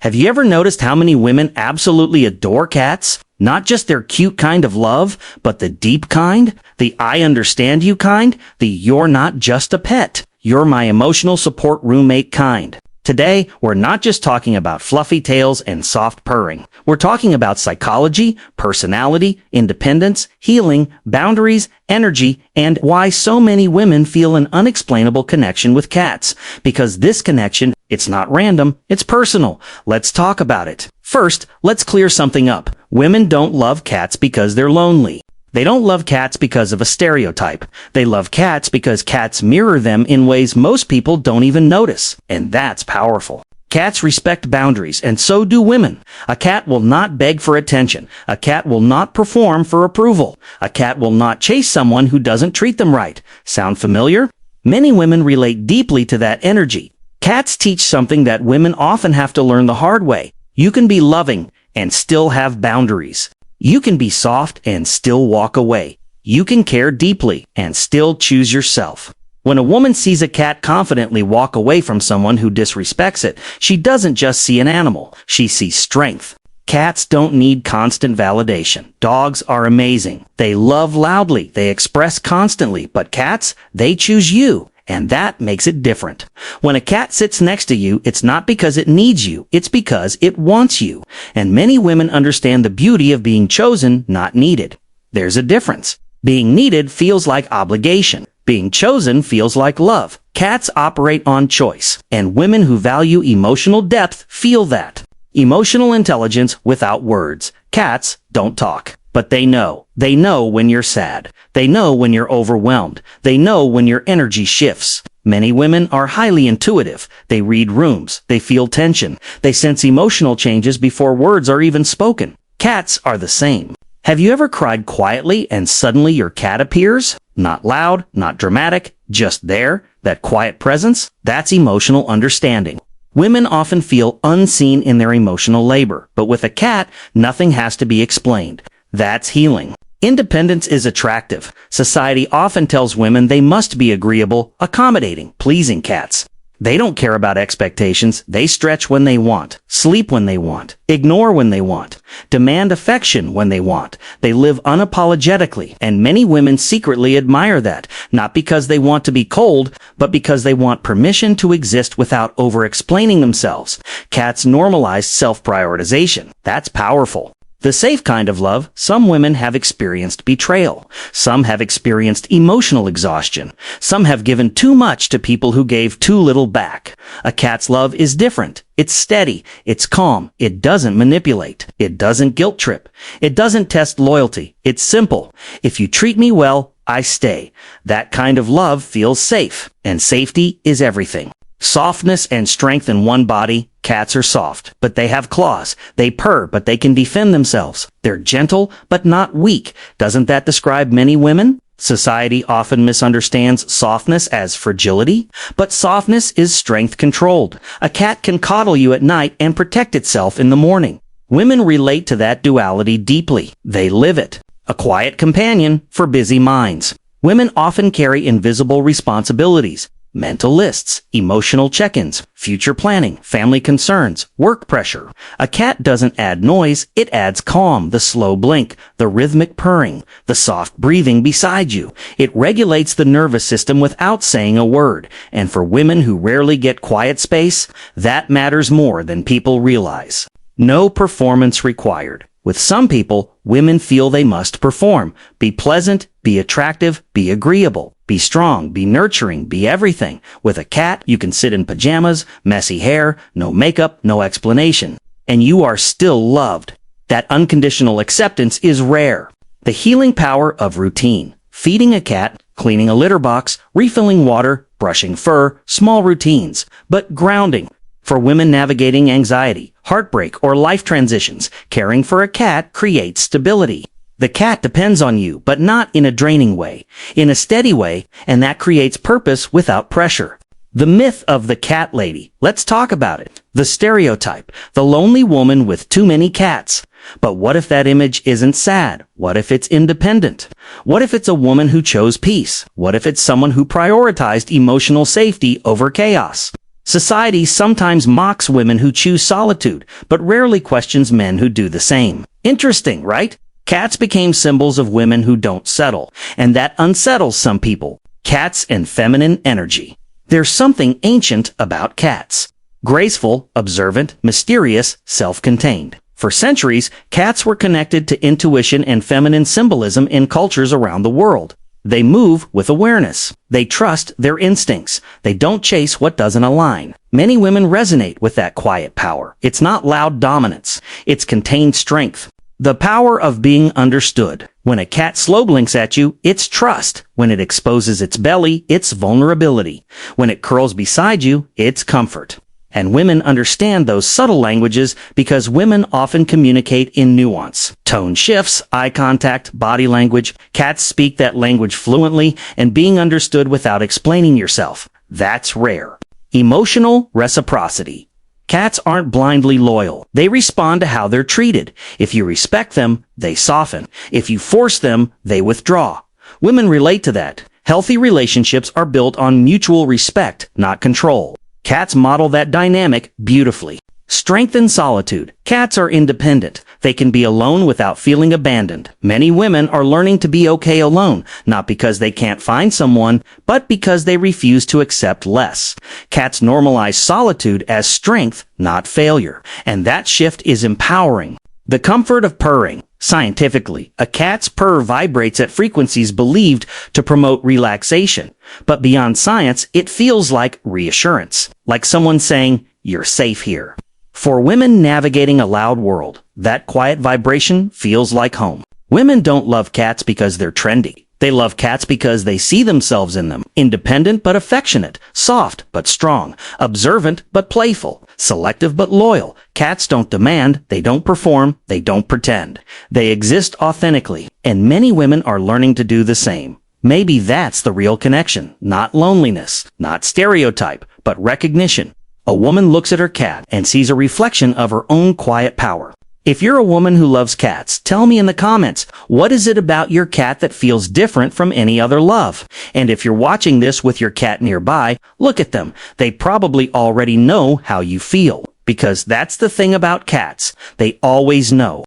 Have you ever noticed how many women absolutely adore cats? Not just their cute kind of love, but the deep kind, the I understand you kind, the you're not just a pet, you're my emotional support roommate kind. Today, we're not just talking about fluffy tails and soft purring. We're talking about psychology, personality, independence, healing, boundaries, energy, and why so many women feel an unexplainable connection with cats. Because this connection, it's not random, it's personal. Let's talk about it. First, let's clear something up. Women don't love cats because they're lonely. They don't love cats because of a stereotype. They love cats because cats mirror them in ways most people don't even notice. And that's powerful. Cats respect boundaries, and so do women. A cat will not beg for attention. A cat will not perform for approval. A cat will not chase someone who doesn't treat them right. Sound familiar? Many women relate deeply to that energy. Cats teach something that women often have to learn the hard way. You can be loving and still have boundaries. You can be soft and still walk away. You can care deeply and still choose yourself. When a woman sees a cat confidently walk away from someone who disrespects it, she doesn't just see an animal, she sees strength. Cats don't need constant validation. Dogs are amazing. They love loudly, they express constantly, but cats, they choose you. And that makes it different. When a cat sits next to you, it's not because it needs you, it's because it wants you. And many women understand the beauty of being chosen, not needed. There's a difference. Being needed feels like obligation. Being chosen feels like love. Cats operate on choice, and women who value emotional depth feel that. Emotional intelligence without words. Cats don't talk. But they know. They know when you're sad. They know when you're overwhelmed. They know when your energy shifts. Many women are highly intuitive. They read rooms. They feel tension. They sense emotional changes before words are even spoken. Cats are the same. Have you ever cried quietly and suddenly your cat appears? Not loud, not dramatic, just there. That quiet presence? That's emotional understanding. Women often feel unseen in their emotional labor, but with a cat, nothing has to be explained. That's healing. Independence is attractive. Society often tells women they must be agreeable, accommodating, pleasing cats. They don't care about expectations. They stretch when they want, sleep when they want, ignore when they want, demand affection when they want. They live unapologetically, and many women secretly admire that, not because they want to be cold, but because they want permission to exist without over-explaining themselves. Cats normalize self-prioritization. That's powerful. The safe kind of love, some women have experienced betrayal. Some have experienced emotional exhaustion. Some have given too much to people who gave too little back. A cat's love is different. It's steady. It's calm. It doesn't manipulate. It doesn't guilt trip. It doesn't test loyalty. It's simple. If you treat me well, I stay. That kind of love feels safe, and safety is everything. Softness and strength in one body. Cats are soft, but they have claws. They purr, but they can defend themselves. They're gentle, but not weak. Doesn't that describe many women? Society often misunderstands softness as fragility, but softness is strength controlled. A cat can coddle you at night and protect itself in the morning. Women relate to that duality deeply. They live it. A quiet companion for busy minds. Women often carry invisible responsibilities. Mental lists, emotional check-ins, future planning, family concerns, work pressure. A cat doesn't add noise, it adds calm, the slow blink, the rhythmic purring, the soft breathing beside you. It regulates the nervous system without saying a word. And for women who rarely get quiet space, that matters more than people realize. No performance required. With some people, women feel they must perform. Be pleasant, be attractive, be agreeable. Be strong, be nurturing, be everything. With a cat, you can sit in pajamas, messy hair, no makeup, no explanation. And you are still loved. That unconditional acceptance is rare. The healing power of routine. Feeding a cat, cleaning a litter box, refilling water, brushing fur, small routines. But grounding. For women navigating anxiety, heartbreak, or life transitions, caring for a cat creates stability. The cat depends on you, but not in a draining way, in a steady way, and that creates purpose without pressure. The myth of the cat lady. Let's talk about it. The stereotype. The lonely woman with too many cats. But what if that image isn't sad? What if it's independent? What if it's a woman who chose peace? What if it's someone who prioritized emotional safety over chaos? Society sometimes mocks women who choose solitude, but rarely questions men who do the same. Interesting, right? Cats became symbols of women who don't settle, and that unsettles some people. Cats and feminine energy. There's something ancient about cats. Graceful, observant, mysterious, self-contained. For centuries, cats were connected to intuition and feminine symbolism in cultures around the world. They move with awareness. They trust their instincts. They don't chase what doesn't align. Many women resonate with that quiet power. It's not loud dominance. It's contained strength. The power of being understood. When a cat slow blinks at you, it's trust. When it exposes its belly, it's vulnerability. When it curls beside you, it's comfort. And women understand those subtle languages because women often communicate in nuance. Tone shifts, eye contact, body language. Cats speak that language fluently, and being understood without explaining yourself. That's rare. Emotional reciprocity. Cats aren't blindly loyal. They respond to how they're treated. If you respect them, they soften. If you force them, they withdraw. Women relate to that. Healthy relationships are built on mutual respect, not control. Cats model that dynamic beautifully. Strength in solitude. Cats are independent. They can be alone without feeling abandoned. Many women are learning to be okay alone, not because they can't find someone, but because they refuse to accept less. Cats normalize solitude as strength, not failure. And that shift is empowering. The comfort of purring. Scientifically, a cat's purr vibrates at frequencies believed to promote relaxation. But beyond science, it feels like reassurance. Like someone saying, "You're safe here." For women navigating a loud world, that quiet vibration feels like home. Women don't love cats because they're trendy. They love cats because they see themselves in them. Independent but affectionate, soft but strong, observant but playful, selective but loyal. Cats don't demand, they don't perform, they don't pretend. They exist authentically, and many women are learning to do the same. Maybe that's the real connection, not loneliness, not stereotype, but recognition. A woman looks at her cat and sees a reflection of her own quiet power. If you're a woman who loves cats, tell me in the comments, what is it about your cat that feels different from any other love? And if you're watching this with your cat nearby, look at them. They probably already know how you feel. Because that's the thing about cats. They always know.